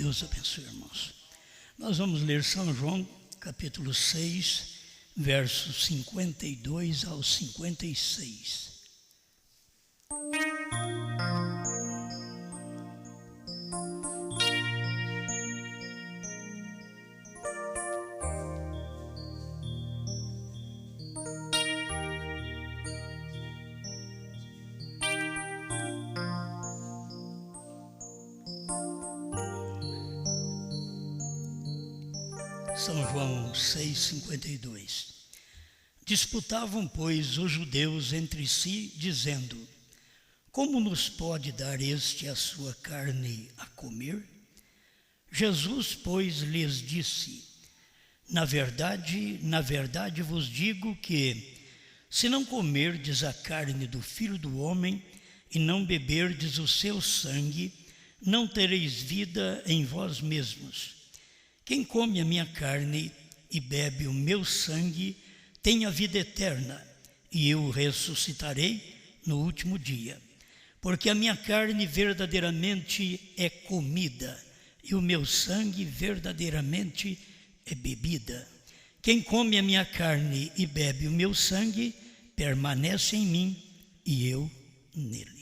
Deus abençoe, irmãos. Nós vamos ler São João, capítulo 6, versos 52 ao 56. São João 6,52. Disputavam, pois, os judeus entre si, dizendo: como nos pode dar este a sua carne a comer? Jesus, pois, lhes disse: na verdade vos digo que, se não comerdes a carne do Filho do Homem e não beberdes o seu sangue, não tereis vida em vós mesmos. Quem come a minha carne e bebe o meu sangue tem a vida eterna, e eu o ressuscitarei no último dia. Porque a minha carne verdadeiramente é comida, e o meu sangue verdadeiramente é bebida. Quem come a minha carne e bebe o meu sangue permanece em mim, e eu nele.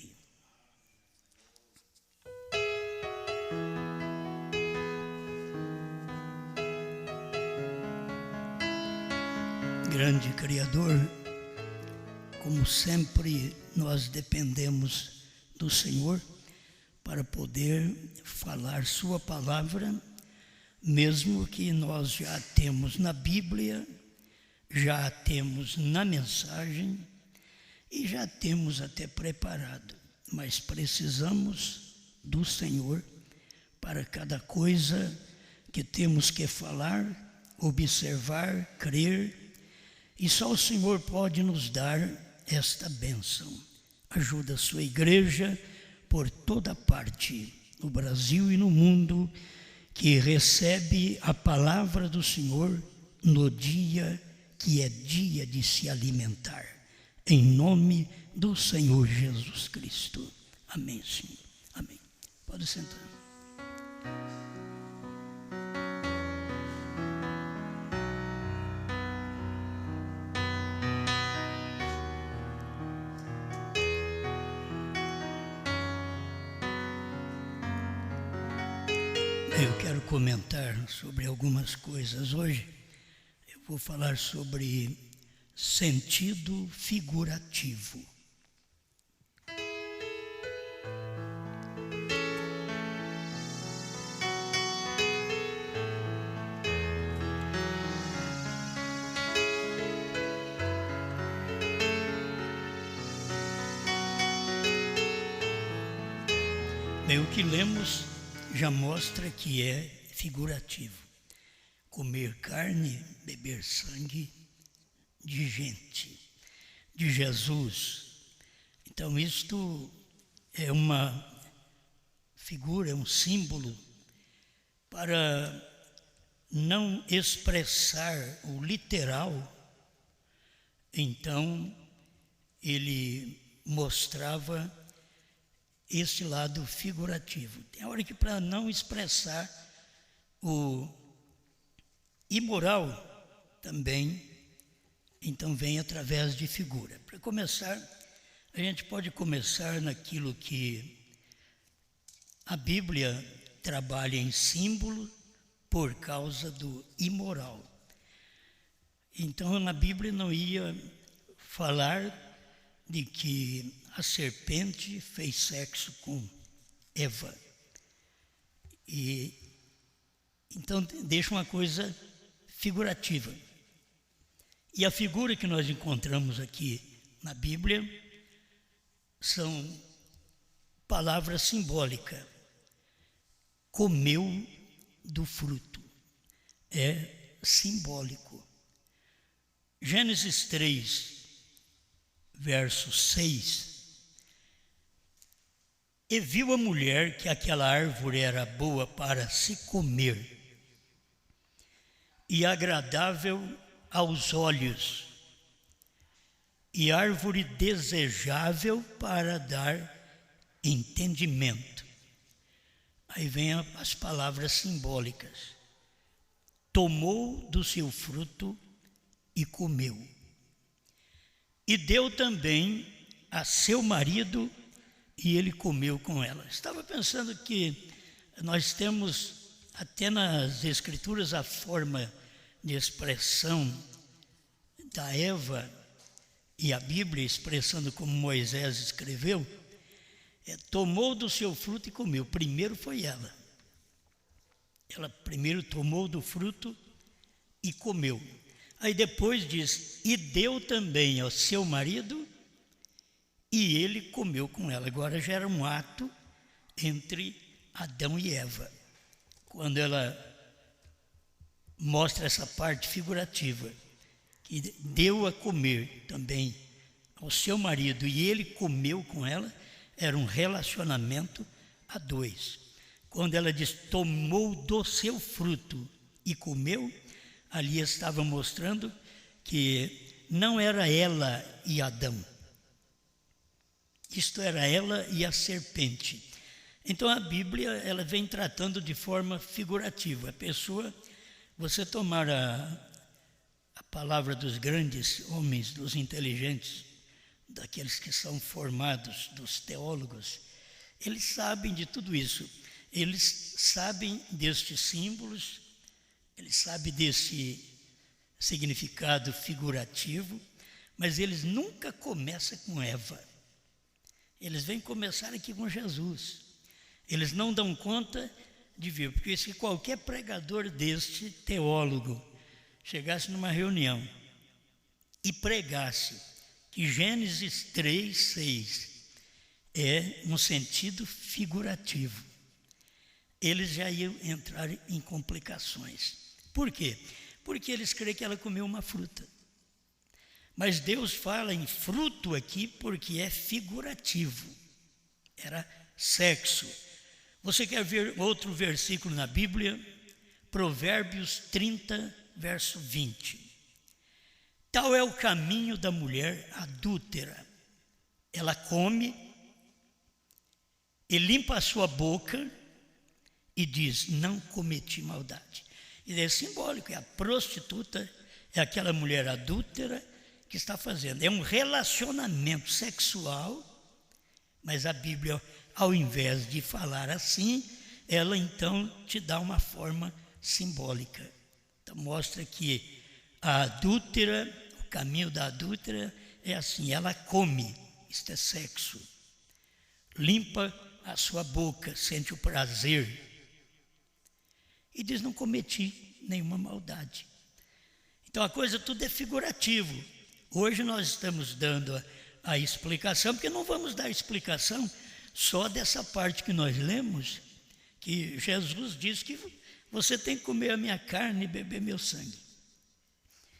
Grande Criador, como sempre nós dependemos do Senhor para poder falar Sua palavra, mesmo que nós já temos na Bíblia, já temos na mensagem e já temos até preparado, mas precisamos do Senhor para cada coisa que temos que falar, observar, crer. E só o Senhor pode nos dar esta bênção. Ajuda a sua igreja por toda parte, no Brasil e no mundo, que recebe a palavra do Senhor no dia que é dia de se alimentar. Em nome do Senhor Jesus Cristo. Amém, Senhor. Amém. Pode sentar. Eu quero comentar sobre algumas coisas hoje. Eu vou falar sobre sentido figurativo. Bem, o que lemos já mostra que é figurativo. Comer carne, beber sangue de gente, de Jesus. Então isto é uma figura, é um símbolo para não expressar o literal. Então ele mostrava esse lado figurativo. Tem hora que, para não expressar o imoral também, então vem através de figura. Para começar, a gente pode começar naquilo que a Bíblia trabalha em símbolo por causa do imoral. Então, na Bíblia não ia falar de que a serpente fez sexo com Eva. E então deixa uma coisa figurativa. E a figura que nós encontramos aqui na Bíblia são palavras simbólicas. Comeu do fruto. É simbólico. Gênesis 3, verso 6. E viu a mulher que aquela árvore era boa para se comer e agradável aos olhos, e árvore desejável para dar entendimento. Aí vem as palavras simbólicas. Tomou do seu fruto e comeu. E deu também a seu marido e ele comeu com ela. Estava pensando que nós temos até nas Escrituras a forma de expressão da Eva e a Bíblia expressando como Moisés escreveu, tomou do seu fruto e comeu. Primeiro foi ela. Ela primeiro tomou do fruto e comeu. Aí depois diz, e deu também ao seu marido e ele comeu com ela. Agora já era um ato entre Adão e Eva. Quando ela mostra essa parte figurativa, que deu a comer também ao seu marido e ele comeu com ela, era um relacionamento a dois. Quando ela diz, tomou do seu fruto e comeu, ali estava mostrando que não era ela e Adão. Isto era ela e a serpente. Então a Bíblia, ela vem tratando de forma figurativa. A pessoa, você tomar a palavra dos grandes homens, dos inteligentes, daqueles que são formados, dos teólogos, eles sabem de tudo isso. Eles sabem destes símbolos, eles sabem desse significado figurativo, mas eles nunca começam com Eva. Eles vêm começar aqui com Jesus. Eles não dão conta de ver, porque se qualquer pregador deste teólogo chegasse numa reunião e pregasse que Gênesis 3:6 é um sentido figurativo, eles já iam entrar em complicações. Por quê? Porque eles creem que ela comeu uma fruta. Mas Deus fala em fruto aqui porque é figurativo. Era sexo. Você quer ver outro versículo na Bíblia? Provérbios 30, verso 20. Tal é o caminho da mulher adúltera. Ela come e limpa a sua boca e diz, não cometi maldade. E é simbólico, a prostituta é aquela mulher adúltera que está fazendo. É um relacionamento sexual, mas a Bíblia, ao invés de falar assim, ela então te dá uma forma simbólica. Então mostra que a adúltera, o caminho da adúltera é assim, ela come, isto é sexo. Limpa a sua boca, sente o prazer. E diz, não cometi nenhuma maldade. Então a coisa tudo é figurativo. Hoje nós estamos dando a explicação, porque não vamos dar explicação só dessa parte que nós lemos, que Jesus diz que você tem que comer a minha carne e beber meu sangue.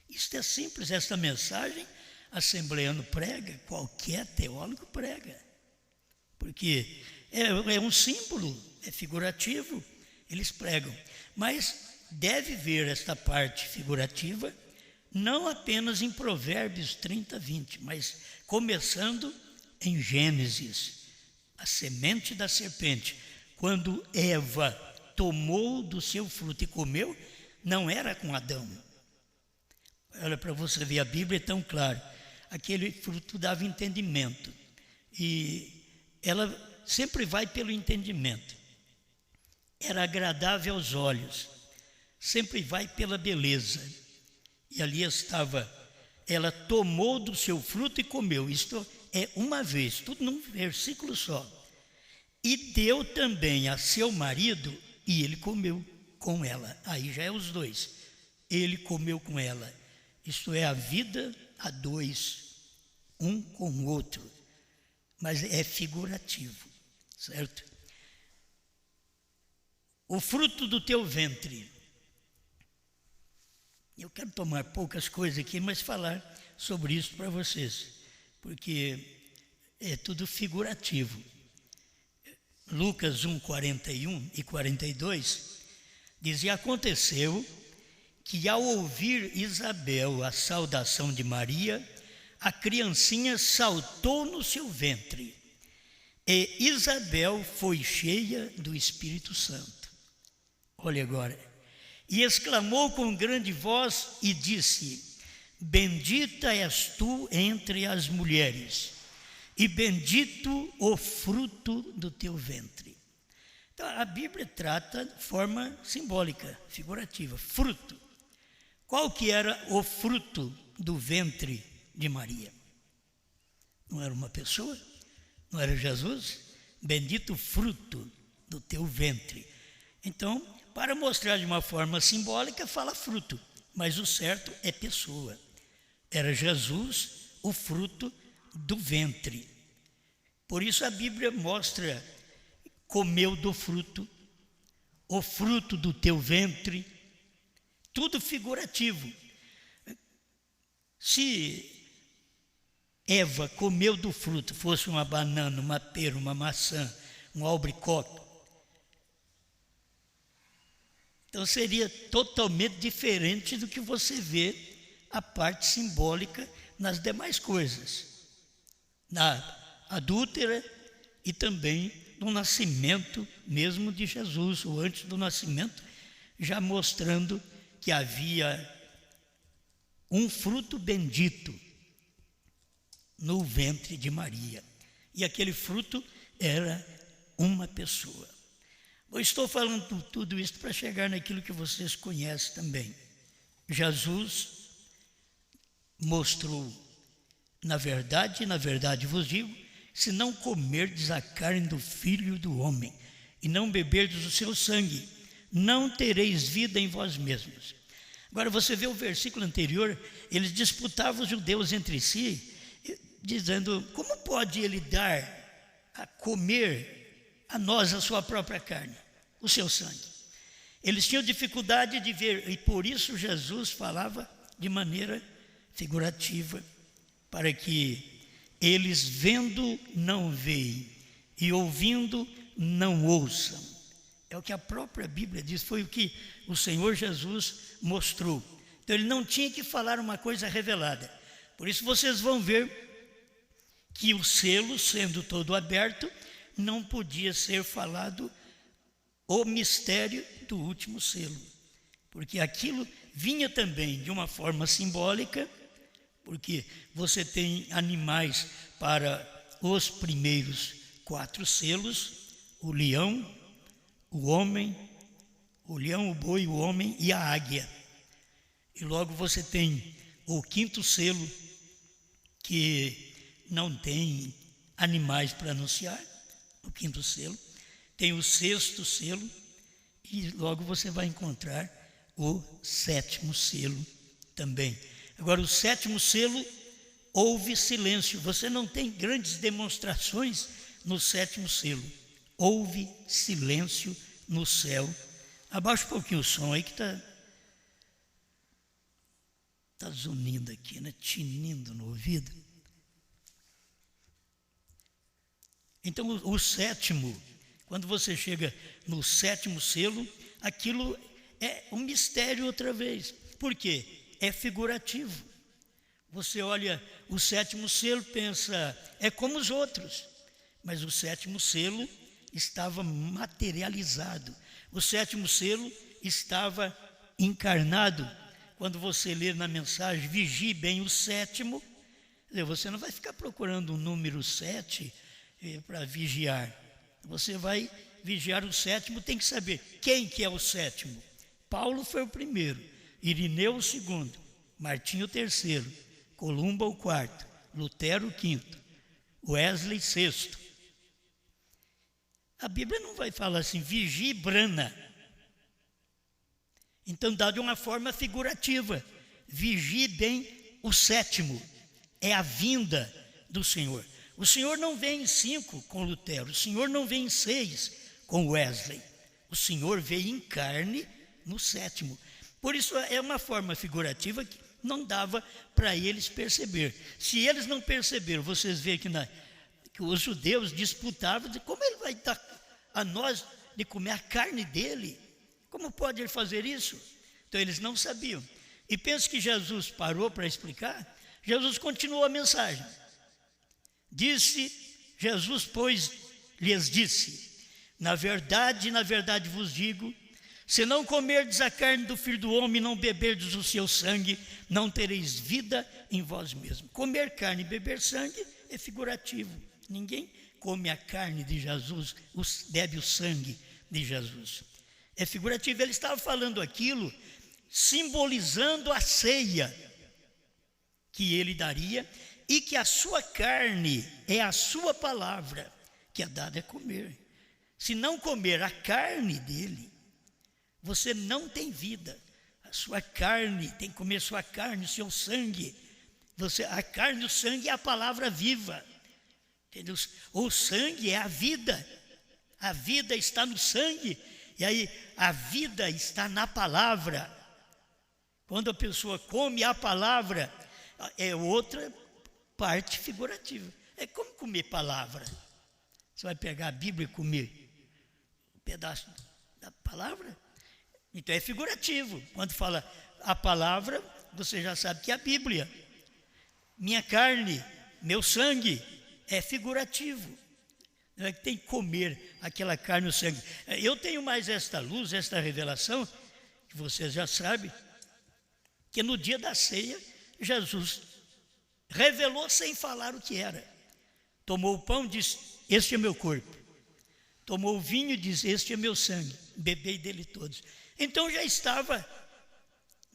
Isto é simples, esta mensagem, assembleano prega, qualquer teólogo prega, porque é um símbolo, é figurativo, eles pregam. Mas deve ver esta parte figurativa, não apenas em Provérbios 30, 20, mas começando em Gênesis, a semente da serpente. Quando Eva tomou do seu fruto e comeu, não era com Adão. Olha, para você ver, a Bíblia é tão clara. Aquele fruto dava entendimento. E ela sempre vai pelo entendimento. Era agradável aos olhos. Sempre vai pela beleza. E ali estava, ela tomou do seu fruto e comeu. Isto é uma vez, tudo num versículo só. E deu também a seu marido e ele comeu com ela. Aí já é os dois. Ele comeu com ela. Isto é a vida a dois, um com o outro. Mas é figurativo, certo? O fruto do teu ventre. Eu quero tomar poucas coisas aqui, mas falar sobre isso para vocês, porque é tudo figurativo. Lucas 1, 41 e 42 diz, e aconteceu que ao ouvir Isabel a saudação de Maria, a criancinha saltou no seu ventre, E Isabel foi cheia do Espírito Santo. Olha agora. E exclamou com grande voz e disse: Bendita és tu entre as mulheres, e bendito o fruto do teu ventre. Então, a Bíblia trata de forma simbólica, figurativa, fruto. Qual que era o fruto do ventre de Maria? Não era uma pessoa? Não era Jesus? Bendito o fruto do teu ventre. Então, para mostrar de uma forma simbólica, fala fruto, mas o certo é pessoa. Era Jesus o fruto do ventre. Por isso a Bíblia mostra: comeu do fruto, o fruto do teu ventre, tudo figurativo. Se Eva comeu do fruto, fosse uma banana, uma pera, uma maçã, um albaricoque, então seria totalmente diferente do que você vê a parte simbólica nas demais coisas, na adúltera e também no nascimento mesmo de Jesus, ou antes do nascimento, já mostrando que havia um fruto bendito no ventre de Maria. E aquele fruto era uma pessoa. Eu estou falando tudo isso para chegar naquilo que vocês conhecem também. Jesus mostrou, na verdade vos digo, se não comerdes a carne do Filho do Homem e não beberdes o seu sangue, não tereis vida em vós mesmos. Agora você vê o versículo anterior, eles disputavam os judeus entre si, dizendo: como pode ele dar a comer a nós a sua própria carne, o seu sangue? Eles tinham dificuldade de ver, e por isso Jesus falava de maneira figurativa, para que eles vendo não veem e ouvindo não ouçam. É o que a própria Bíblia diz, foi o que o Senhor Jesus mostrou. Então ele não tinha que falar uma coisa revelada. Por isso vocês vão ver que o selo, sendo todo aberto, não podia ser falado o mistério do último selo, porque aquilo vinha também de uma forma simbólica, porque você tem animais para os primeiros 4 selos: o leão, o homem, o leão, o boi, o homem e a águia. E logo você tem o 5º selo, que não tem animais para anunciar, o 5º selo. Tem o 6º selo e logo você vai encontrar o 7º selo também. Agora, o 7º selo, houve silêncio. Você não tem grandes demonstrações no 7º selo. Houve silêncio no céu. Abaixa um pouquinho o som aí que está zunindo aqui, né? Tinindo no ouvido. Então, o 7º, quando você chega no 7º selo, aquilo é um mistério outra vez. Por quê? É figurativo. Você olha o 7º selo, pensa, é como os outros. Mas o 7º selo estava materializado. O 7º selo estava encarnado. Quando você lê na mensagem, vigie bem o 7º, você não vai ficar procurando o número 7 para vigiar. Você vai vigiar o 7º, tem que saber quem que é o 7º. Paulo foi o primeiro, Irineu o 2º, Martinho o 3º, Columba o 4º, Lutero o 5º, Wesley 6º. A Bíblia não vai falar assim, vigie e brana. Então dá de uma forma figurativa. Vigie bem o 7º, é a vinda do Senhor. O Senhor não vem em 5 com Lutero, o Senhor não vem em 6 com Wesley. O Senhor veio em carne no 7º. Por isso é uma forma figurativa que não dava para eles perceber. Se eles não perceberam, vocês veem que os judeus disputavam de como ele vai dar a nós de comer a carne dele. Como pode ele fazer isso? Então eles não sabiam. E penso que Jesus parou para explicar. Jesus continuou a mensagem. Disse Jesus, pois, lhes disse: na verdade vos digo, se não comerdes a carne do Filho do Homem e não beberdes o seu sangue, não tereis vida em vós mesmos. Comer carne e beber sangue é figurativo. Ninguém come a carne de Jesus, bebe o sangue de Jesus. É figurativo. Ele estava falando aquilo, simbolizando a ceia que ele daria, e que a sua carne é a sua palavra, que é dada a comer. Se não comer a carne dele, você não tem vida. A sua carne, tem que comer sua carne, o seu sangue. A carne e o sangue é a palavra viva. Entendeu? O sangue é a vida. A vida está no sangue. E aí a vida está na palavra. Quando a pessoa come a palavra, é outra parte figurativa. É como comer palavra. Você vai pegar a Bíblia e comer um pedaço da palavra? Então é figurativo. Quando fala a palavra, você já sabe que é a Bíblia. Minha carne, meu sangue, é figurativo. Não é que tem que comer aquela carne e o sangue. Eu tenho mais esta luz, esta revelação, que vocês já sabem, que no dia da ceia, Jesus revelou sem falar o que era. Tomou o pão e disse: este é meu corpo. Tomou o vinho e disse: este é meu sangue, bebei dele todos. Então já estava,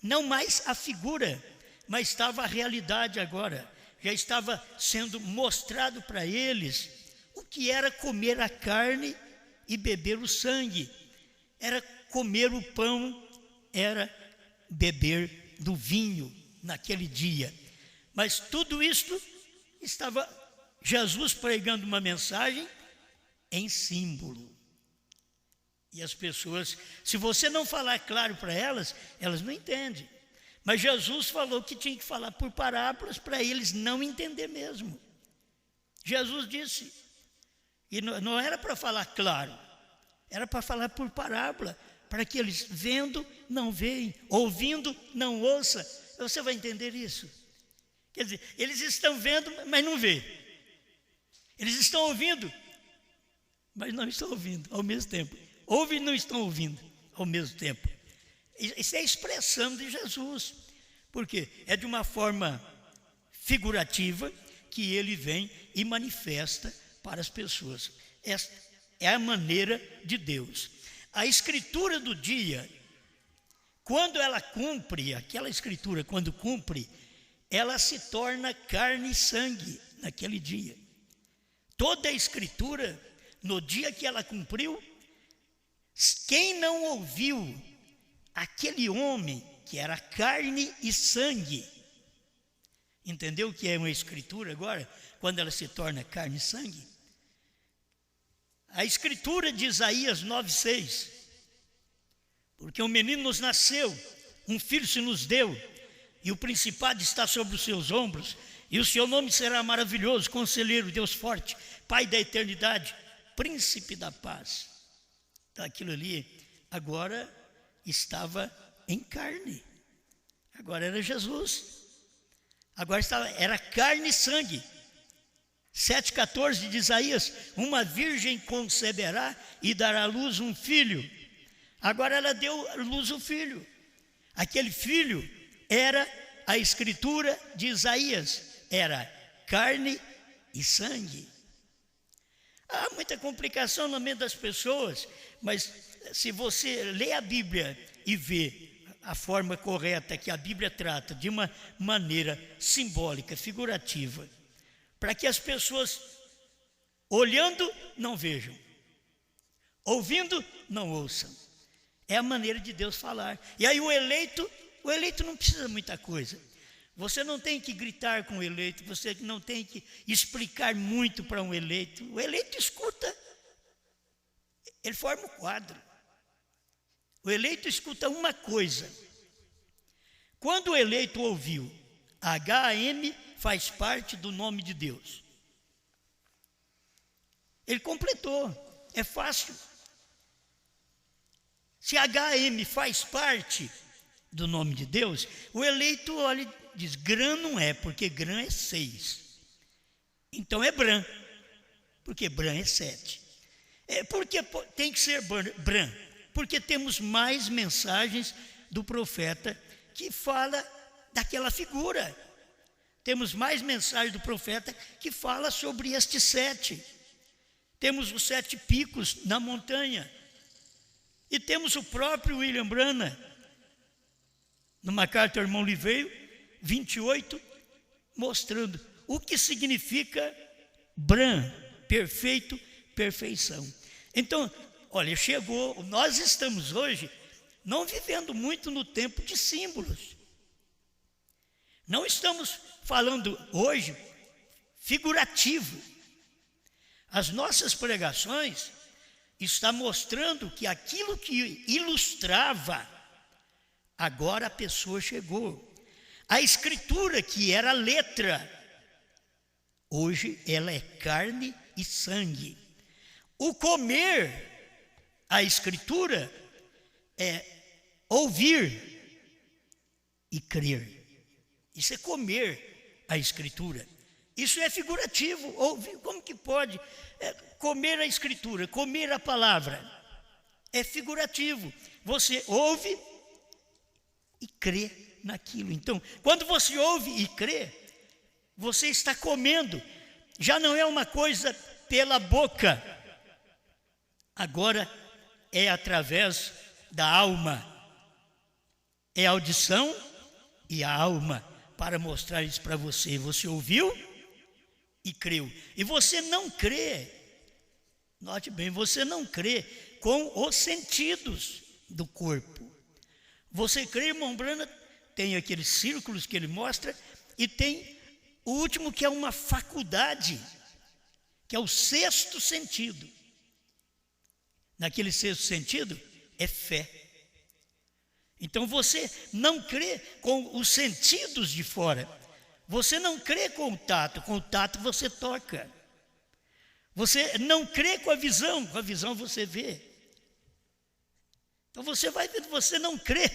não mais a figura, mas estava a realidade agora. Já estava sendo mostrado para eles o que era comer a carne e beber o sangue. Era comer o pão, era beber do vinho naquele dia. Mas tudo isso estava Jesus pregando uma mensagem em símbolo. E as pessoas, se você não falar claro para elas, elas não entendem. Mas Jesus falou que tinha que falar por parábolas para eles não entender mesmo. Jesus disse, e não era para falar claro, era para falar por parábola, para que eles vendo não veem, ouvindo não ouçam. Você vai entender isso? Quer dizer, eles estão vendo, mas não veem. Eles estão ouvindo, mas não estão ouvindo ao mesmo tempo. Ouvem e não estão ouvindo ao mesmo tempo. Isso é a expressão de Jesus, porque é de uma forma figurativa que ele vem e manifesta para as pessoas. Esta é a maneira de Deus. A escritura do dia, quando ela cumpre, aquela escritura quando cumpre, ela se torna carne e sangue naquele dia. Toda a escritura, no dia que ela cumpriu, quem não ouviu aquele homem que era carne e sangue, entendeu o que é uma escritura agora? Quando ela se torna carne e sangue? A escritura de Isaías 9,6: porque um menino nos nasceu, um filho se nos deu, e o principado está sobre os seus ombros, e o seu nome será maravilhoso, conselheiro, Deus forte, Pai da eternidade, príncipe da paz. Então aquilo ali agora estava em carne, agora era Jesus, agora era carne e sangue. 7,14 de Isaías: uma virgem conceberá e dará à luz um filho. Agora ela deu à luz o filho. Aquele filho era a escritura de Isaías, era carne e sangue. Há muita complicação na mente das pessoas, mas se você lê a Bíblia e vê a forma correta que a Bíblia trata, de uma maneira simbólica, figurativa, para que as pessoas, olhando, não vejam, ouvindo, não ouçam. É a maneira de Deus falar. E aí o eleito não precisa muita coisa. Você não tem que gritar com o eleito, você não tem que explicar muito para um eleito. O eleito escuta, ele forma o quadro. O eleito escuta uma coisa. Quando o eleito ouviu, HM faz parte do nome de Deus. Ele completou, é fácil. Se HM faz parte do nome de Deus, o eleito olha e diz: Grã não é, porque Grã é 6. Então é Bran, porque Bran é 7. Por que tem que ser Bran? Porque temos mais mensagens do profeta que fala daquela figura. Temos mais mensagens do profeta que fala sobre estes 7. Temos os 7 picos na montanha. E temos o próprio William Branham, numa carta ao irmão Liveiro, 28, mostrando o que significa Bran, perfeito, perfeição. Então, olha, nós estamos hoje não vivendo muito no tempo de símbolos. Não estamos falando hoje figurativo. As nossas pregações estão mostrando que aquilo que ilustrava, agora a pessoa chegou. A escritura, que era letra, hoje ela é carne e sangue. O comer a escritura é ouvir e crer. Isso é comer a escritura. Isso é figurativo. Ouvir, como que pode comer a escritura, comer a palavra? É figurativo. Você ouve e crê naquilo. Então, quando você ouve e crê, você está comendo. Já não é uma coisa pela boca. Agora é através da alma. É a audição e a alma para mostrar isso para você. Você ouviu e creu. E você não crê, note bem, você não crê com os sentidos do corpo. Você crê, irmão Branham, tem aqueles círculos que ele mostra, e tem o último, que é uma faculdade, que é o 6º sentido. Naquele 6º sentido é fé. Então você não crê com os sentidos de fora. Você não crê com o tato você toca. Você não crê com a visão você vê. Então você vai ver, você não crê,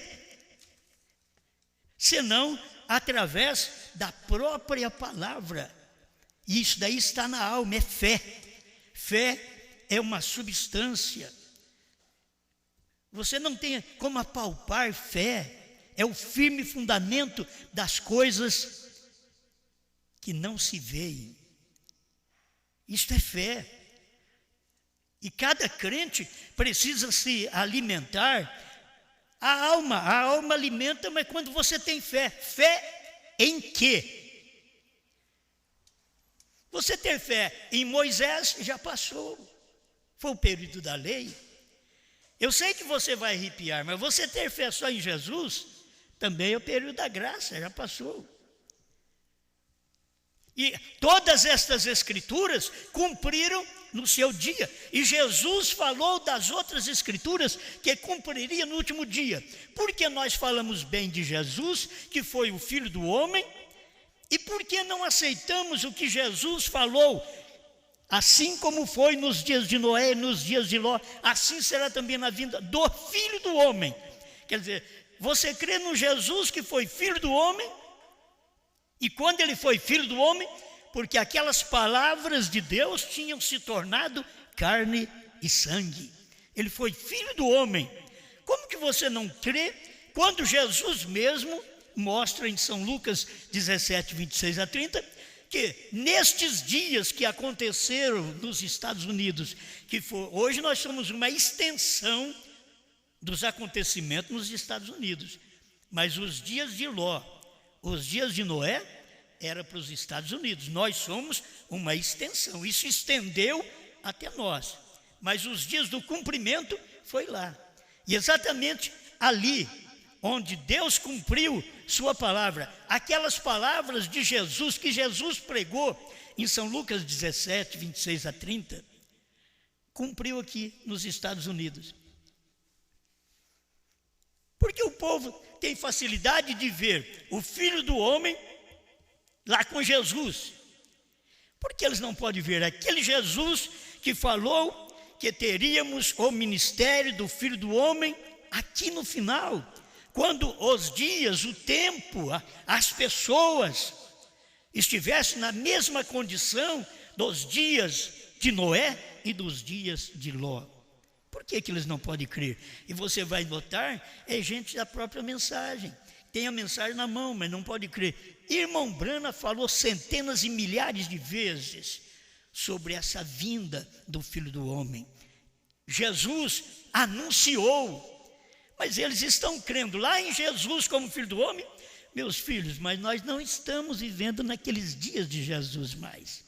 senão através da própria palavra. E isso daí está na alma, é fé. Fé é uma substância. Você não tem como apalpar fé. É o firme fundamento das coisas que não se veem. Isto é fé. E cada crente precisa se alimentar. A alma alimenta, mas quando você tem fé. Fé em quê? Você ter fé em Moisés já passou. Foi o período da lei. Eu sei que você vai arrepiar, mas você ter fé só em Jesus também é o período da graça, já passou. E todas estas escrituras cumpriram no seu dia. E Jesus falou das outras escrituras que cumpriria no último dia. Porque nós falamos bem de Jesus, que foi o Filho do homem, e porque não aceitamos o que Jesus falou? Assim como foi nos dias de Noé e nos dias de Ló, assim será também na vinda do Filho do homem. Quer dizer, você crê no Jesus que foi Filho do homem? E quando ele foi Filho do homem, porque aquelas palavras de Deus tinham se tornado carne e sangue. Ele foi Filho do homem. Como que você não crê quando Jesus mesmo mostra em São Lucas 17, 26 a 30, que nestes dias que aconteceram nos Estados Unidos, hoje nós somos uma extensão dos acontecimentos nos Estados Unidos, mas os dias de Ló, os dias de Noé, era para os Estados Unidos. Nós somos uma extensão. Isso estendeu até nós. Mas os dias do cumprimento foi lá. E exatamente ali, onde Deus cumpriu sua palavra, aquelas palavras de Jesus, que Jesus pregou em São Lucas 17, 26 a 30, cumpriu aqui nos Estados Unidos. Porque o povo tem facilidade de ver o Filho do homem lá com Jesus. Porque eles não podem ver aquele Jesus que falou que teríamos o ministério do Filho do homem aqui no final, quando os dias, o tempo, as pessoas estivessem na mesma condição dos dias de Noé e dos dias de Ló. Por que eles não podem crer? E você vai notar, é gente da própria mensagem. Tem a mensagem na mão, mas não pode crer. Irmão Branham falou centenas e milhares de vezes sobre essa vinda do Filho do Homem. Jesus anunciou, mas eles estão crendo lá em Jesus como Filho do Homem. Meus filhos, mas nós não estamos vivendo naqueles dias de Jesus mais.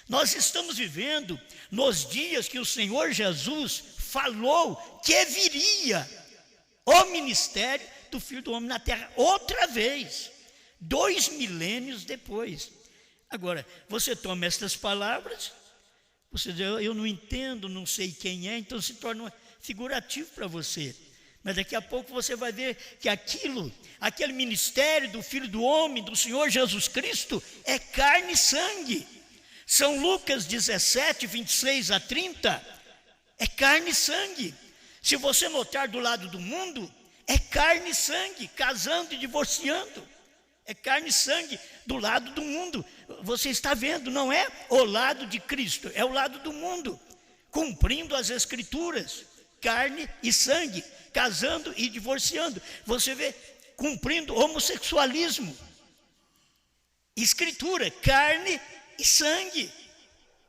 Nós estamos vivendo nos dias que o Senhor Jesus falou que viria o ministério do Filho do Homem na terra outra vez, 2 milênios depois. Agora, você toma estas palavras, você diz, eu não entendo, não sei quem é, então se torna figurativo para você. Mas daqui a pouco você vai ver que aquele ministério do Filho do Homem, do Senhor Jesus Cristo, é carne e sangue. São Lucas 17, 26 a 30, é carne e sangue. Se você notar do lado do mundo, é carne e sangue, casando e divorciando. É carne e sangue do lado do mundo. Você está vendo, não é o lado de Cristo, é o lado do mundo, cumprindo as Escrituras, carne e sangue, casando e divorciando. Você vê, cumprindo homossexualismo, Escritura, carne e sangue.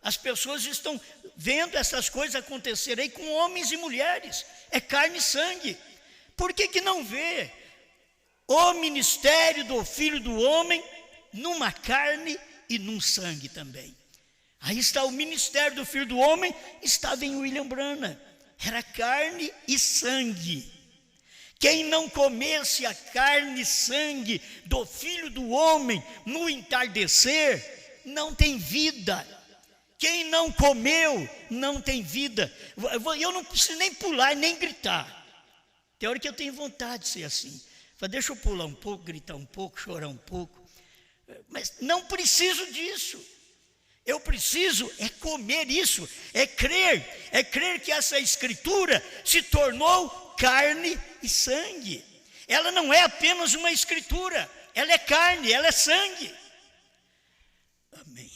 As pessoas estão vendo essas coisas acontecerem com homens e mulheres, é carne e sangue. Por que não vê o ministério do Filho do Homem numa carne e num sangue também? Aí está o ministério do Filho do Homem, estava em William Branham, era carne e sangue. Quem não comesse a carne e sangue do Filho do Homem no entardecer, não tem vida. Quem não comeu, não tem vida. Eu não preciso nem pular, nem gritar. Tem hora que eu tenho vontade de ser assim. Deixa eu pular um pouco, gritar um pouco, chorar um pouco. Mas não preciso disso. Eu preciso é comer isso, é crer que essa Escritura se tornou carne e sangue. Ela não é apenas uma Escritura, ela é carne, ela é sangue. Amém.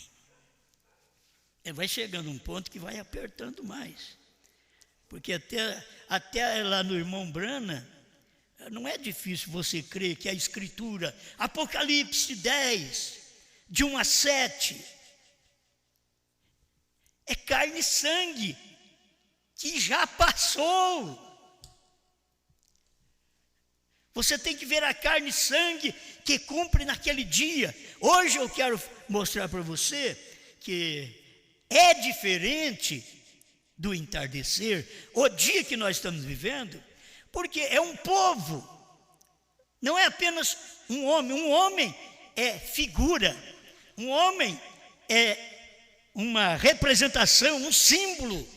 Vai chegando um ponto que vai apertando mais. Porque até lá no irmão Branham, não é difícil você crer que a Escritura, Apocalipse 10, de 1 a 7, é carne e sangue, que já passou. Você tem que ver a carne e sangue que cumpre naquele dia. Hoje eu quero mostrar para você que é diferente do entardecer, o dia que nós estamos vivendo, porque é um povo, não é apenas um homem é figura, um homem é uma representação, um símbolo.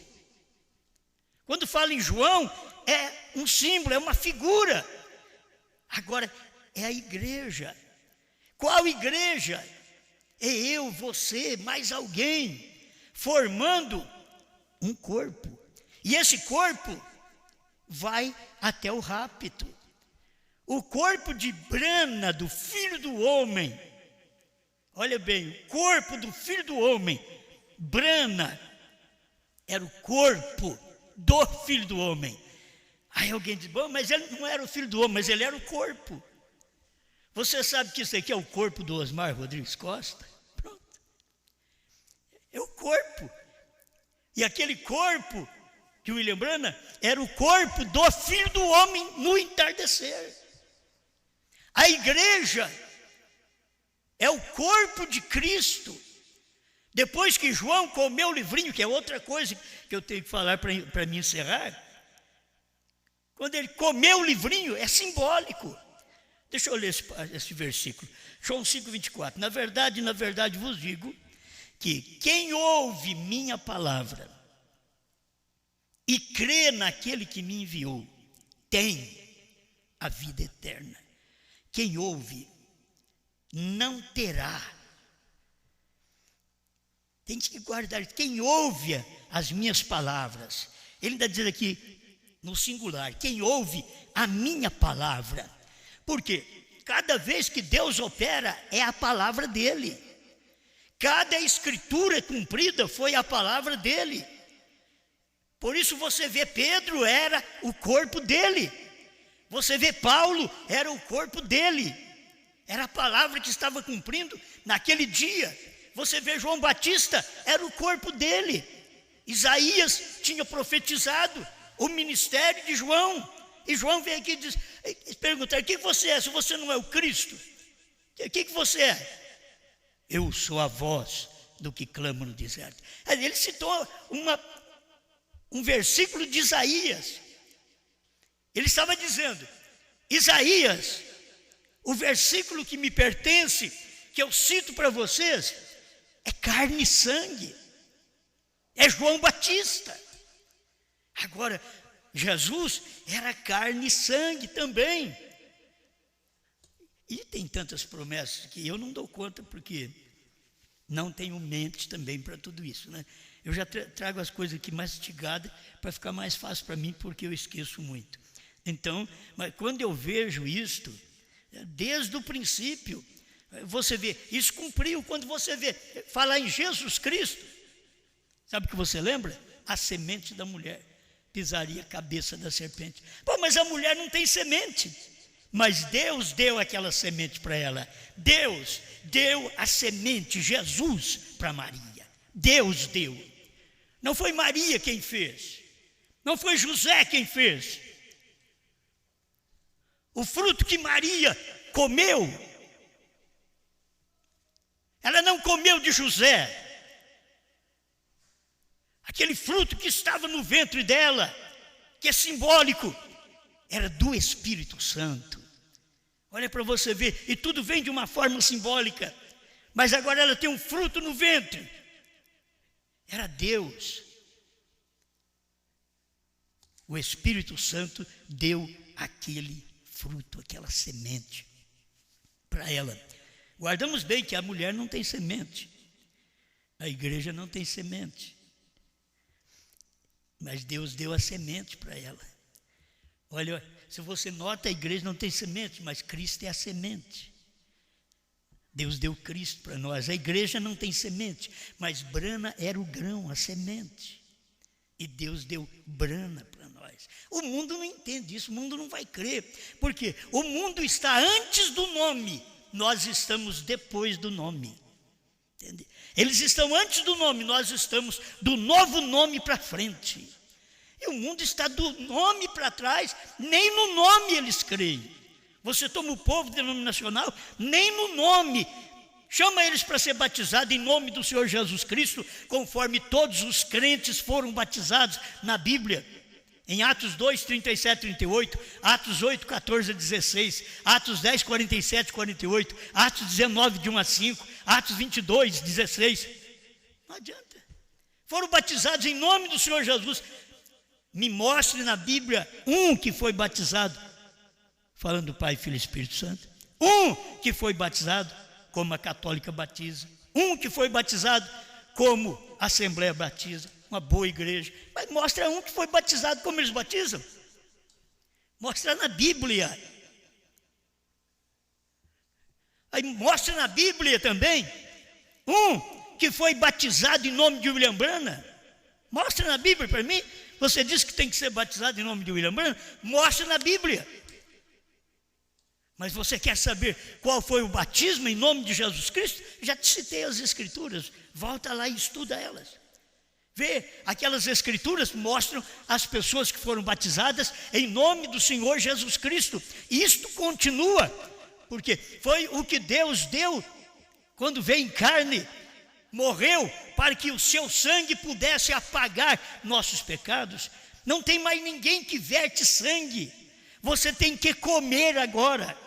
Quando fala em João, é um símbolo, é uma figura. Agora, é a igreja. Qual igreja? É eu, você, mais alguém, formando um corpo. E esse corpo vai até o rapto. O corpo de Branham, do Filho do Homem, olha bem, o corpo do Filho do Homem, Branham, era o corpo do Filho do Homem. Aí alguém diz, bom, mas ele não era o Filho do Homem, mas ele era o corpo. Você sabe que isso aqui é o corpo do Osmar Rodrigues Costa? Pronto. É o corpo. E aquele corpo de William Branham era o corpo do Filho do Homem no entardecer. A igreja é o corpo de Cristo. Depois que João comeu o livrinho, que é outra coisa que eu tenho que falar para me encerrar, quando ele comeu o livrinho, é simbólico. Deixa eu ler esse versículo. João 5,24. Na verdade vos digo que quem ouve minha palavra e crê naquele que me enviou, tem a vida eterna. Quem ouve não terá. Tem que guardar. Quem ouve as minhas palavras, ele está dizendo aqui no singular, quem ouve a minha palavra. Porque cada vez que Deus opera, é a palavra dele. Cada escritura cumprida foi a palavra dele. Por isso você vê Pedro era o corpo dele. Você vê Paulo era o corpo dele. Era a palavra que estava cumprindo naquele dia. Você vê João Batista, era o corpo dele. Isaías tinha profetizado o ministério de João. E João vem aqui e diz, perguntar, quem você é se você não é o Cristo? O que você é? Eu sou a voz do que clama no deserto. Ele citou um versículo de Isaías. Ele estava dizendo, Isaías, o versículo que me pertence, que eu cito para vocês, é carne e sangue. É João Batista. Agora, Jesus era carne e sangue também. E tem tantas promessas que eu não dou conta, porque não tenho mente também para tudo isso, né? Eu já trago as coisas aqui mastigadas para ficar mais fácil para mim, porque eu esqueço muito. Então, mas quando eu vejo isto, desde o princípio, você vê, isso cumpriu quando você vê, falar em Jesus Cristo, sabe o que você lembra? A semente da mulher pisaria a cabeça da serpente. Pô, mas a mulher não tem semente. Mas Deus deu aquela semente para ela. Deus deu a semente, Jesus, para Maria. Deus deu. Não foi Maria quem fez. Não foi José quem fez. O fruto que Maria comeu, ela não comeu de José. Aquele fruto que estava no ventre dela, que é simbólico, era do Espírito Santo. Olha para você ver, e tudo vem de uma forma simbólica, mas agora ela tem um fruto no ventre. Era Deus. O Espírito Santo deu aquele fruto, aquela semente para ela. Guardamos bem que a mulher não tem semente, a igreja não tem semente, mas Deus deu a semente para ela. Olha, se você nota, a igreja não tem semente, mas Cristo é a semente. Deus deu Cristo para nós. A igreja não tem semente, mas brana era o grão, a semente. E Deus deu brana para nós. O mundo não entende isso, o mundo não vai crer. Porque o mundo está antes do nome, nós estamos depois do nome. Entende? Eles estão antes do nome, nós estamos do novo nome para frente. E o mundo está do nome para trás, nem no nome eles creem. Você toma o povo denominacional, nem no nome. Chama eles para ser batizado em nome do Senhor Jesus Cristo, conforme todos os crentes foram batizados na Bíblia. Em Atos 2, 37, 38, Atos 8, 14 a 16, Atos 10, 47, 48, Atos 19, de 1 a 5, Atos 22, 16. Não adianta. Foram batizados em nome do Senhor Jesus. Me mostre na Bíblia um que foi batizado, falando do Pai, Filho e Espírito Santo. Um que foi batizado como a católica batiza. Um que foi batizado como a Assembleia batiza, uma boa igreja. Mas mostra um que foi batizado como eles batizam. Mostra na Bíblia. Aí mostra na Bíblia também um que foi batizado em nome de William Branham. Mostra na Bíblia para mim. Você diz que tem que ser batizado em nome de William Branham? Mostra na Bíblia. Mas você quer saber qual foi o batismo em nome de Jesus Cristo? Já te citei as escrituras. Volta lá e estuda elas. Vê, aquelas escrituras mostram as pessoas que foram batizadas em nome do Senhor Jesus Cristo. E isto continua, porque foi o que Deus deu quando veio em carne. Morreu para que o seu sangue pudesse apagar nossos pecados. Não tem mais ninguém que verte sangue. Você tem que comer agora.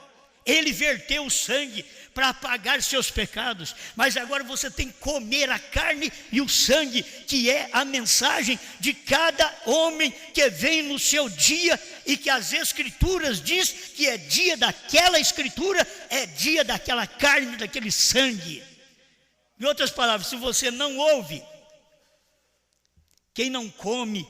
Ele verteu o sangue para apagar seus pecados, mas agora você tem que comer a carne e o sangue, que é a mensagem de cada homem que vem no seu dia, e que as escrituras diz que é dia daquela escritura, é dia daquela carne, daquele sangue. Em outras palavras, se você não ouve, quem não come,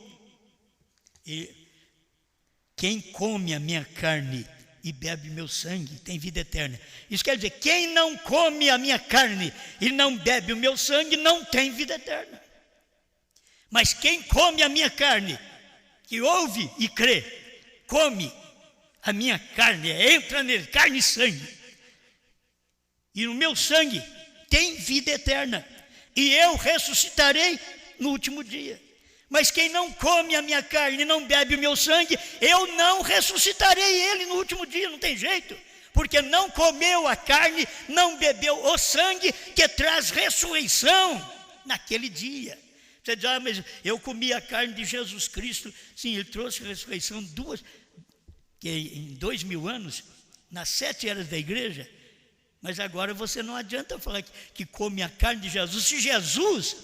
quem come a minha carne e bebe meu sangue tem vida eterna. Isso quer dizer, quem não come a minha carne e não bebe o meu sangue não tem vida eterna. Mas quem come a minha carne, que ouve e crê, come a minha carne, entra nele, carne e sangue, e no meu sangue tem vida eterna, e eu ressuscitarei no último dia. Mas quem não come a minha carne e não bebe o meu sangue, eu não ressuscitarei ele no último dia, não tem jeito, porque não comeu a carne, não bebeu o sangue que traz ressurreição naquele dia. Você diz, mas eu comi a carne de Jesus Cristo. Sim, ele trouxe ressurreição em 2000 anos, nas 7 eras da igreja. Mas agora você não adianta falar que come a carne de Jesus. Se Jesus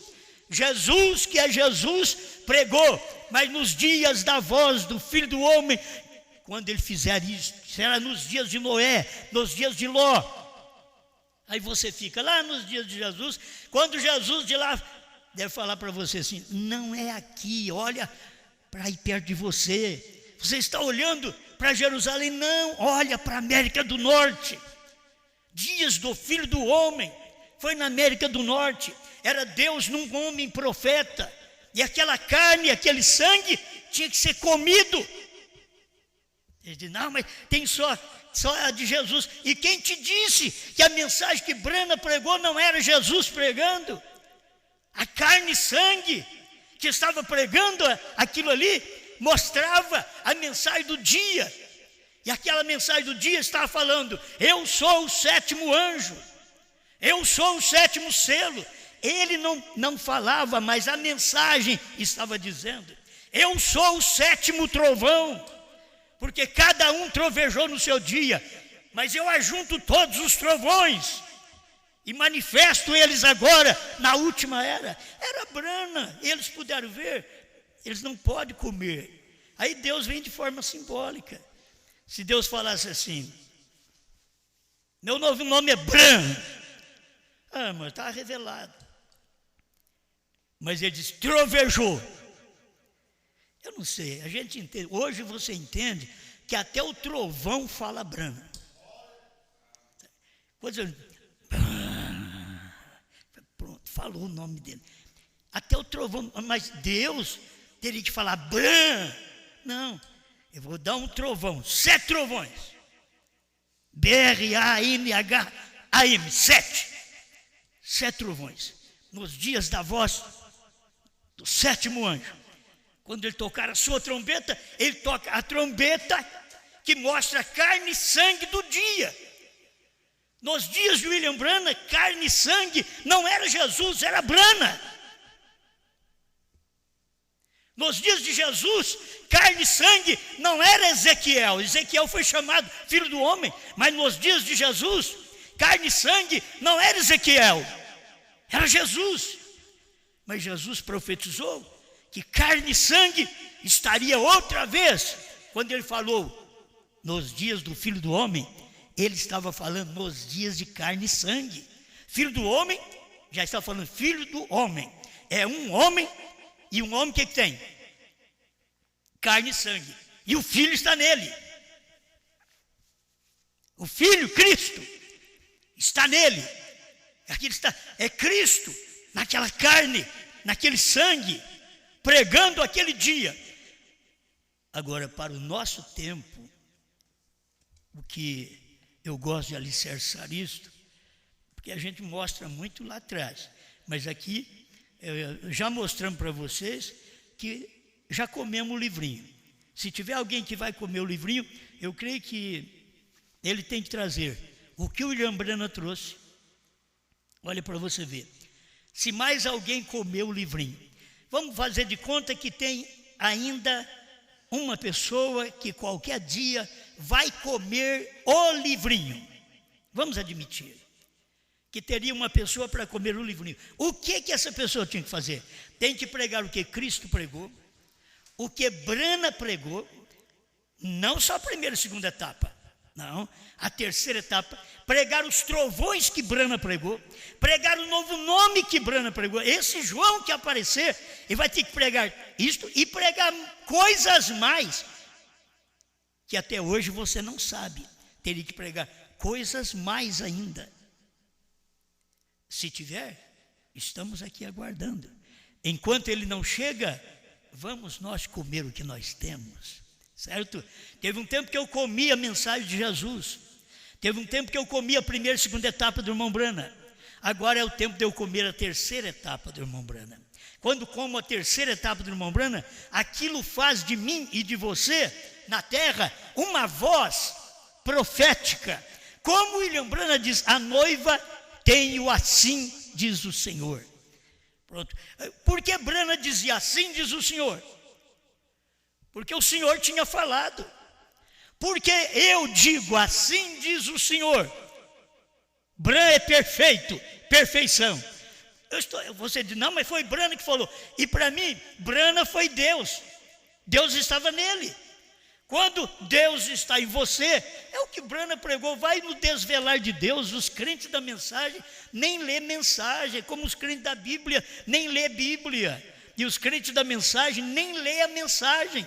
que é Jesus pregou, mas nos dias da voz do Filho do Homem, quando ele fizer isso, será nos dias de Noé, nos dias de Ló. Aí você fica lá nos dias de Jesus, quando Jesus de lá deve falar para você assim, não é aqui, olha para aí perto de você. Você está olhando para Jerusalém? Não, olha para a América do Norte. Dias do Filho do Homem foi na América do Norte. Era Deus num homem profeta, e aquela carne, aquele sangue tinha que ser comido. Ele diz, não, mas tem só a de Jesus. E quem te disse que a mensagem que Brana pregou não era Jesus pregando? A carne e sangue que estava pregando aquilo ali mostrava a mensagem do dia. E aquela mensagem do dia estava falando, eu sou o 7º anjo, eu sou o 7º selo. Ele não falava, mas a mensagem estava dizendo, eu sou o 7º trovão, porque cada um trovejou no seu dia, mas eu ajunto todos os trovões e manifesto eles agora na última era. Era Brana, eles puderam ver, eles não podem comer. Aí Deus vem de forma simbólica. Se Deus falasse assim, meu novo nome é Brana, mas está revelado. Mas ele diz, trovejou. Eu não sei, a gente entende, hoje você entende que até o trovão fala Brana. Pronto, falou o nome dele. Até o trovão, mas Deus teria que falar Bran. Não, eu vou dar um trovão, 7 trovões. B-R-A-N-H-A-M, 7 trovões. Nos dias da voz do 7º anjo, quando ele tocar a sua trombeta, ele toca a trombeta que mostra carne e sangue do dia. Nos dias de William Branham, carne e sangue não era Jesus, era Branham. Nos dias de Jesus, carne e sangue não era Ezequiel. Ezequiel foi chamado filho do homem, mas nos dias de Jesus, carne e sangue não era Ezequiel, era Jesus. Mas Jesus profetizou que carne e sangue estaria outra vez. Quando ele falou nos dias do Filho do Homem, ele estava falando nos dias de carne e sangue. Filho do homem, já está falando filho do homem. É um homem, e um homem que tem? Carne e sangue. E o filho está nele. O filho, Cristo, está nele. Aqui está, é Cristo, naquela carne, naquele sangue, pregando aquele dia. Agora, para o nosso tempo, o que eu gosto de alicerçar isto, porque a gente mostra muito lá atrás, mas aqui já mostramos para vocês que já comemos o livrinho. Se tiver alguém que vai comer o livrinho, eu creio que ele tem que trazer o que o William Branham trouxe. Olha para você ver. Se mais alguém comeu o livrinho, vamos fazer de conta que tem ainda uma pessoa que qualquer dia vai comer o livrinho. Vamos admitir que teria uma pessoa para comer o livrinho. O que essa pessoa tinha que fazer? Tem que pregar o que Cristo pregou, o que Branham pregou, não só a primeira e segunda etapa, não, a terceira etapa, pregar os trovões que Branham pregou, pregar o novo nome que Branham pregou. Esse João que aparecer, ele vai ter que pregar isto e pregar coisas mais que até hoje você não sabe. Teria que pregar coisas mais ainda. Se tiver, estamos aqui aguardando. Enquanto ele não chega, vamos nós comer o que nós temos, certo? Teve um tempo que eu comi a mensagem de Jesus. Teve um tempo que eu comi a primeira e segunda etapa do irmão Brana. Agora é o tempo de eu comer a terceira etapa do irmão Brana. Quando como a terceira etapa do irmão Brana, aquilo faz de mim e de você, na terra, uma voz profética. Como William Brana diz, a noiva tenho assim, diz o Senhor. Pronto. Por que Brana dizia assim, diz o Senhor? Porque o Senhor tinha falado. Porque eu digo assim, diz o Senhor. Brana é perfeito, perfeição. Você diz, não, mas foi Brana que falou. E para mim, Brana foi Deus. Deus estava nele. Quando Deus está em você, é o que Brana pregou, vai no desvelar de Deus. Os crentes da mensagem nem lê mensagem, como os crentes da Bíblia nem lê Bíblia. E os crentes da mensagem nem lê a mensagem.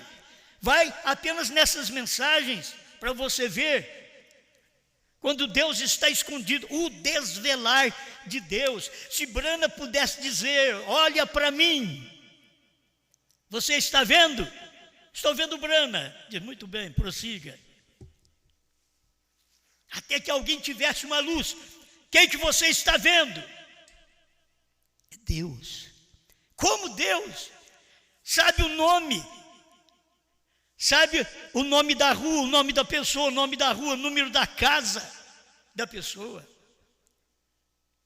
Vai apenas nessas mensagens para você ver. Quando Deus está escondido, o desvelar de Deus. Se Brana pudesse dizer, olha para mim, você está vendo? Estou vendo Brana. Diz, muito bem, prossiga. Até que alguém tivesse uma luz. Quem que você está vendo? É Deus. Como Deus? Sabe o nome? Sabe o nome da rua, o nome da pessoa, o nome da rua, o número da casa da pessoa.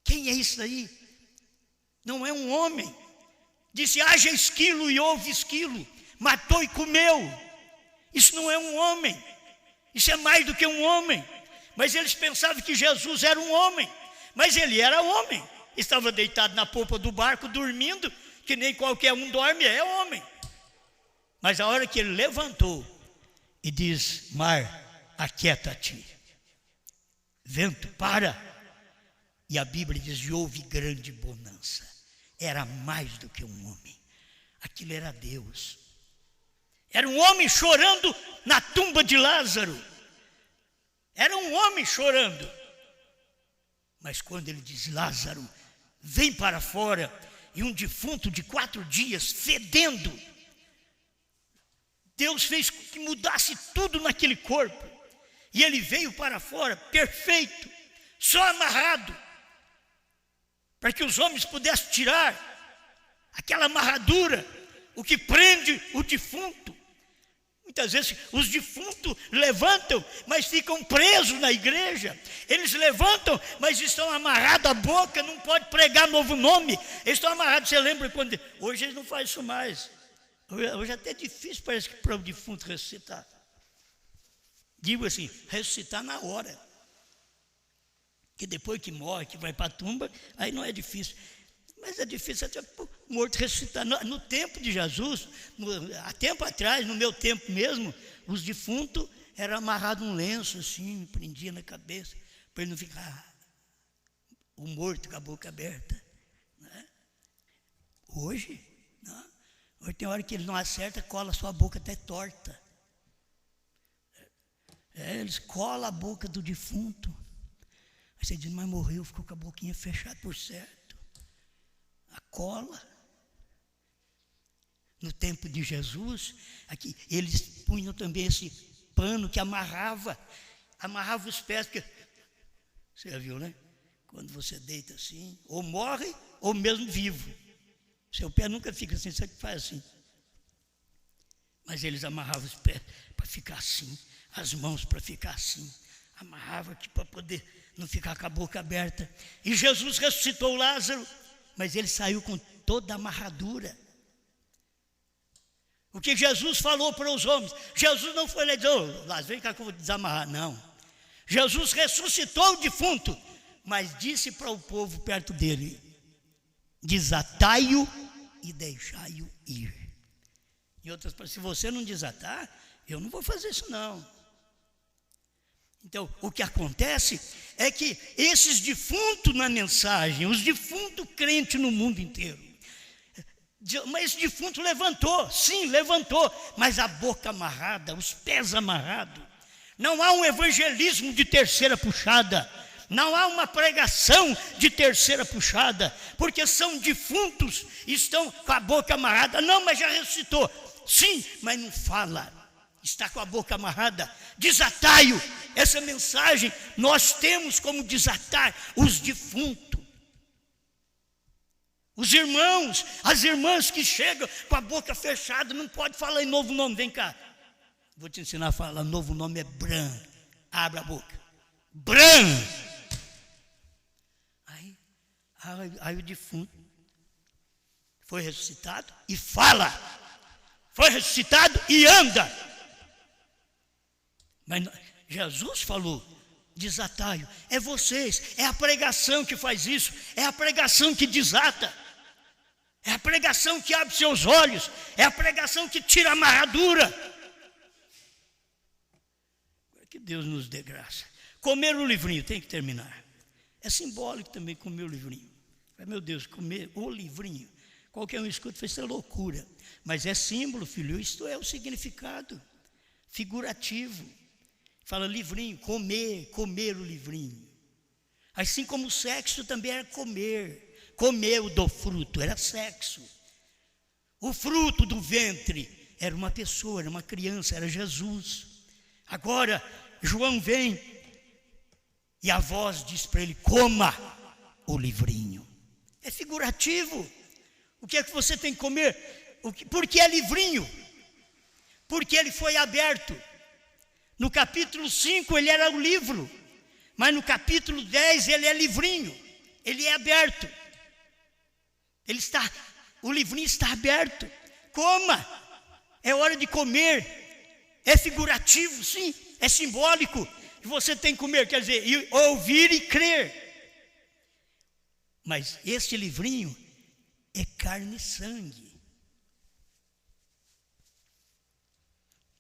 Quem é isso aí? Não é um homem. Disse, haja esquilo e houve esquilo. Matou e comeu. Isso não é um homem. Isso é mais do que um homem. Mas eles pensavam que Jesus era um homem. Mas ele era homem. Estava deitado na popa do barco, dormindo, que nem qualquer um dorme, é homem. Mas a hora que ele levantou e diz, mar, aquieta-te. Vento, para. E a Bíblia diz, e houve grande bonança. Era mais do que um homem. Aquilo era Deus. Era um homem chorando na tumba de Lázaro. Era um homem chorando. Mas quando ele diz, Lázaro, vem para fora, e um defunto de 4 dias, fedendo, Deus fez que mudasse tudo naquele corpo. E ele veio para fora, perfeito, só amarrado, para que os homens pudessem tirar aquela amarradura, o que prende o defunto. Muitas vezes os defuntos levantam, mas ficam presos na igreja. Eles levantam, mas estão amarrados à boca, não pode pregar novo nome. Eles estão amarrados, você lembra quando... Hoje eles não fazem isso mais. Hoje é até difícil, parece que para o defunto ressuscitar. Digo assim, ressuscitar na hora. Que depois que morre, que vai para a tumba, aí não é difícil. Mas é difícil até o morto ressuscitar. No tempo de Jesus, há tempo atrás, no meu tempo mesmo, os defuntos eram amarrados um lenço assim, prendia na cabeça, para ele não ficar o morto com a boca aberta. Né? Hoje, não. Hoje tem hora que ele não acerta, cola a sua boca até torta. Eles colam a boca do defunto. Aí você diz, mas morreu, ficou com a boquinha fechada por certo. A cola. No tempo de Jesus, aqui, eles punham também esse pano que amarrava os pés, porque você já viu, né? Quando você deita assim, ou morre, ou mesmo vivo. Seu pé nunca fica assim, você faz assim. Mas eles amarravam os pés para ficar assim, as mãos para ficar assim. Amarrava aqui para poder não ficar com a boca aberta. E Jesus ressuscitou Lázaro, mas ele saiu com toda a amarradura. O que Jesus falou para os homens? Jesus não foi lá e disse, Lázaro, vem cá que eu vou desamarrar. Não. Jesus ressuscitou o defunto, mas disse para o povo perto dele, desatai-o e deixai-o ir. Em outras palavras, se você não desatar, eu não vou fazer isso não. Então, o que acontece é que esses defuntos na mensagem, os defuntos crentes no mundo inteiro, mas esse defunto levantou, sim, levantou, mas a boca amarrada, os pés amarrados. Não há um evangelismo de terceira puxada. Não há uma pregação de terceira puxada, porque são defuntos, estão com a boca amarrada. Não, mas já ressuscitou. Sim, mas não fala, está com a boca amarrada. Desatai-o. Essa mensagem nós temos como desatar os defuntos. Os irmãos, as irmãs que chegam com a boca fechada, não pode falar em novo nome. Vem cá, vou te ensinar a falar. Novo nome é Bran. Abra a boca. Bran. Aí o defunto foi ressuscitado e fala. Foi ressuscitado e anda. Mas Jesus falou: desatai-o. É vocês, é a pregação que faz isso. É a pregação que desata. É a pregação que abre seus olhos. É a pregação que tira a amarradura. Que Deus nos dê graça. Comer o livrinho, tem que terminar. É simbólico também comer o livrinho. Meu Deus, comer o livrinho. Qualquer um escuta, isso é loucura. Mas é símbolo, filho. Isto é o significado figurativo. Fala livrinho, comer o livrinho. Assim como o sexo também era comer. Comer do fruto, era sexo. O fruto do ventre era uma pessoa, era uma criança, era Jesus. Agora, João vem e a voz diz para ele: coma o livrinho. É figurativo. O que é que você tem que comer? Por que é livrinho? Porque ele foi aberto. No capítulo 5 ele era o livro, mas no capítulo 10 ele é livrinho. Ele é aberto. O livrinho está aberto. Coma. É hora de comer. É figurativo, sim. É simbólico. Você tem que comer, quer dizer, ouvir e crer. Mas este livrinho é carne e sangue.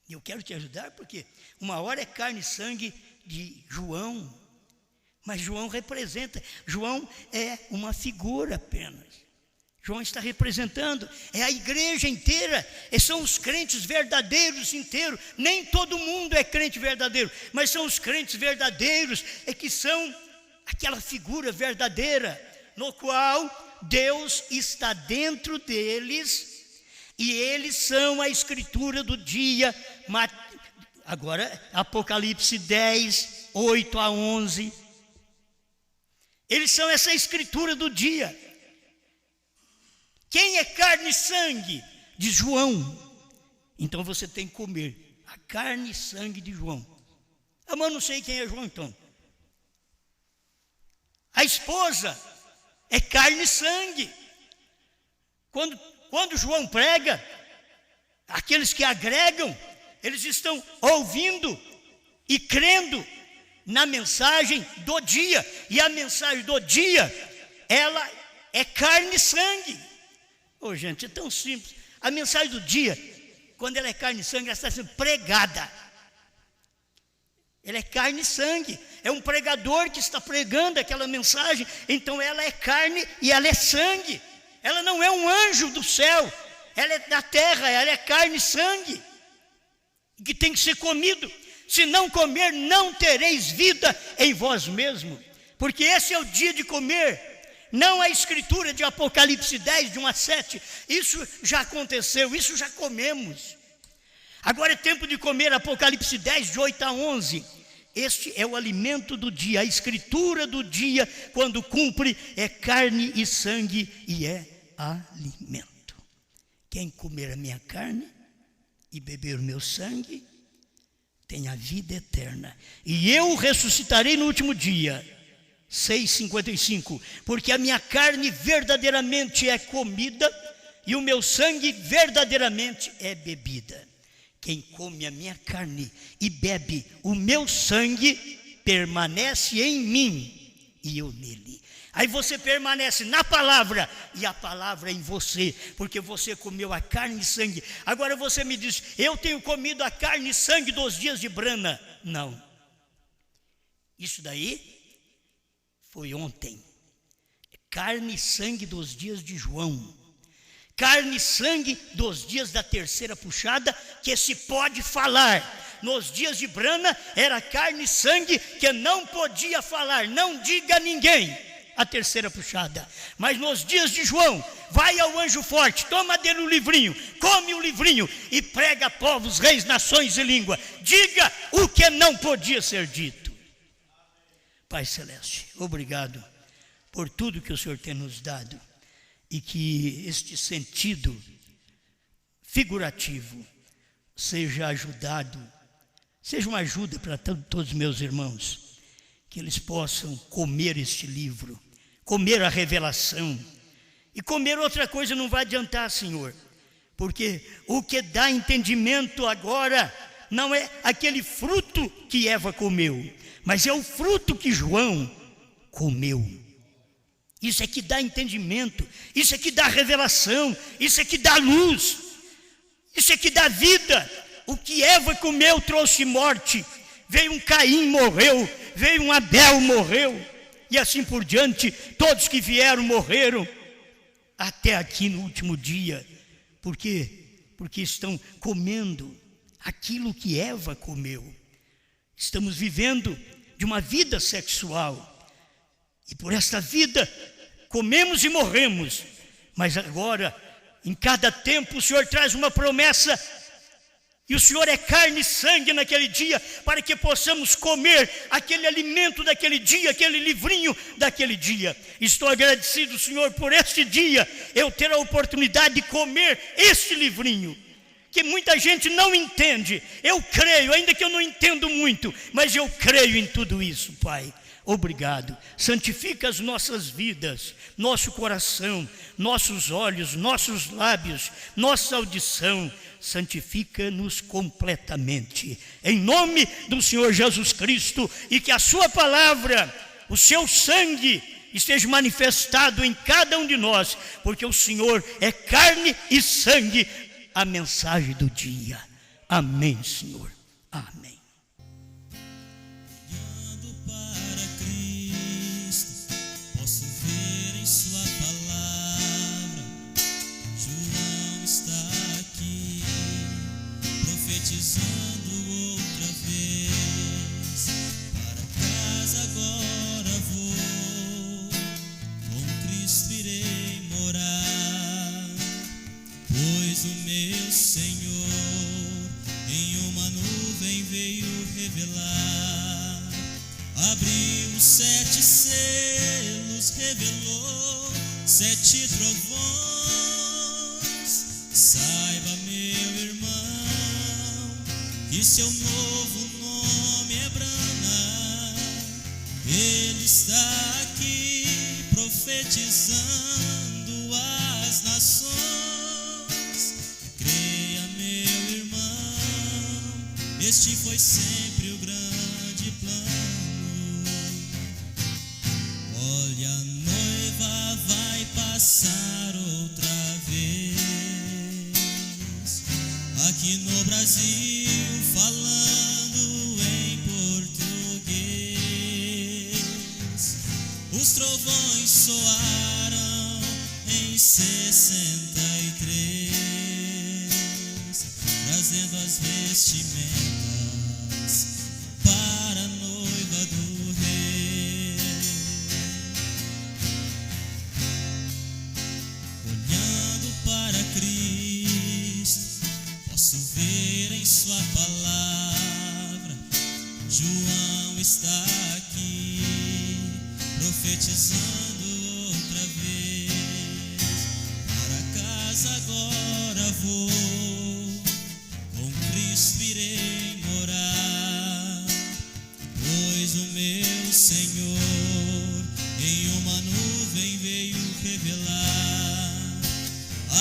E eu quero te ajudar porque uma hora é carne e sangue de João, mas João é uma figura apenas. João está representando, é a igreja inteira, são os crentes verdadeiros inteiros. Nem todo mundo é crente verdadeiro, mas são os crentes verdadeiros, que são aquela figura verdadeira, no qual Deus está dentro deles, e eles são a escritura do dia. Agora, Apocalipse 10, 8 a 11. Eles são essa escritura do dia. Quem é carne e sangue? De João. Então você tem que comer a carne e sangue de João. Mas eu não sei quem é João então. A esposa é carne e sangue. Quando João prega, aqueles que agregam, eles estão ouvindo e crendo na mensagem do dia. E a mensagem do dia, ela é carne e sangue. Gente, é tão simples. A mensagem do dia, quando ela é carne e sangue, ela está sendo pregada. Ela é carne e sangue. É um pregador que está pregando aquela mensagem. Então ela é carne e ela é sangue. Ela não é um anjo do céu. Ela é da terra, ela é carne e sangue, que tem que ser comido. Se não comer, não tereis vida em vós mesmos. Porque esse é o dia de comer. Não a escritura de Apocalipse 10, de 1 a 7. Isso já aconteceu, isso já comemos. Agora é tempo de comer Apocalipse 10, de 8 a 11. Este é o alimento do dia, a escritura do dia, quando cumpre, é carne e sangue e é alimento. Quem comer a minha carne e beber o meu sangue, tem a vida eterna. E eu ressuscitarei no último dia. 6,55. Porque a minha carne verdadeiramente é comida e o meu sangue verdadeiramente é bebida. Quem come a minha carne e bebe o meu sangue, permanece em mim e eu nele. Aí você permanece na palavra e a palavra em você, porque você comeu a carne e sangue. Agora você me diz: eu tenho comido a carne e sangue dos dias de Brana. Não. Isso daí foi ontem. Carne e sangue dos dias de João. Carne e sangue dos dias da terceira puxada, que se pode falar. Nos dias de Brana era carne e sangue que não podia falar, não diga a ninguém. A terceira puxada. Mas nos dias de João, vai ao anjo forte, toma dele o livrinho, come o livrinho e prega a povos, reis, nações e língua. Diga o que não podia ser dito. Pai Celeste, obrigado por tudo que o Senhor tem nos dado e que este sentido figurativo seja ajudado, seja uma ajuda para todos os meus irmãos, que eles possam comer este livro, comer a revelação. E comer outra coisa não vai adiantar, Senhor, porque o que dá entendimento agora não é aquele fruto que Eva comeu, mas é o fruto que João comeu. Isso é que dá entendimento, isso é que dá revelação, isso é que dá luz, isso é que dá vida. O que Eva comeu trouxe morte, veio um Caim, morreu, veio um Abel, morreu, e assim por diante, todos que vieram morreram, até aqui no último dia. Por quê? Porque estão comendo aquilo que Eva comeu. Estamos vivendo de uma vida sexual, e por esta vida comemos e morremos, mas agora, em cada tempo, o Senhor traz uma promessa, e o Senhor é carne e sangue naquele dia, para que possamos comer aquele alimento daquele dia, aquele livrinho daquele dia. Estou agradecido, Senhor, por este dia, eu ter a oportunidade de comer este livrinho, que muita gente não entende. Eu creio, ainda que eu não entendo muito, mas eu creio em tudo isso, Pai. Obrigado. Santifica as nossas vidas, nosso coração, nossos olhos, nossos lábios, nossa audição. Santifica-nos completamente, em nome do Senhor Jesus Cristo, e que a sua palavra, o seu sangue, esteja manifestado em cada um de nós, porque o Senhor é carne e sangue, a mensagem do dia. Amém, Senhor. Amém. Profetizando outra vez, para casa agora vou, com Cristo irei morar, pois o meu Senhor em uma nuvem veio revelar, abriu os 7 selos, revelou 7 trovões. Saiba, meu irmão, que seu novo nome é Brana. Ele está aqui profetizando às nações. Creia, meu irmão, este foi sempre o grande plano. Olha, a noiva vai passar outra vez aqui no Brasil, falando em português. Os trovões soaram em 63, trazendo as vestimentas para a noiva do rei. Olhando para Cristo, posso ver em sua palavra, João está aqui, profetizando outra vez. Para casa agora vou, com Cristo irei morar, pois o meu Senhor em uma nuvem veio revelar,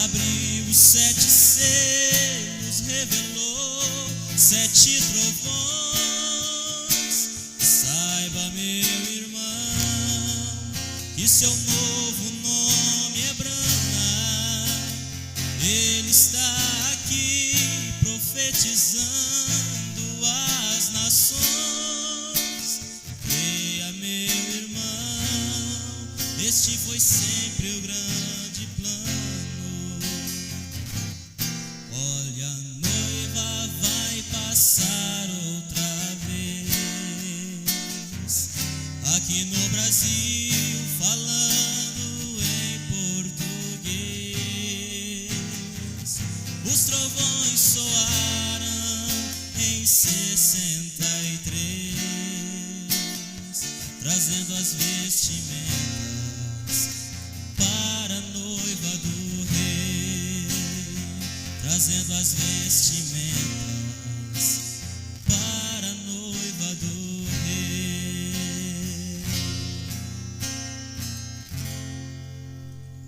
abriu os 7 selos, revelou 7 trovões. Saiba, meu irmão, que seu novo nome é Brana. Ele está aqui profetizando às nações. Creia, meu irmão, este foi sempre o grande plano. Olha, a noiva vai passar Brasil, falando em português. Os trovões soaram em 63, trazendo as vestimentas para a noiva do rei, trazendo as vestimentas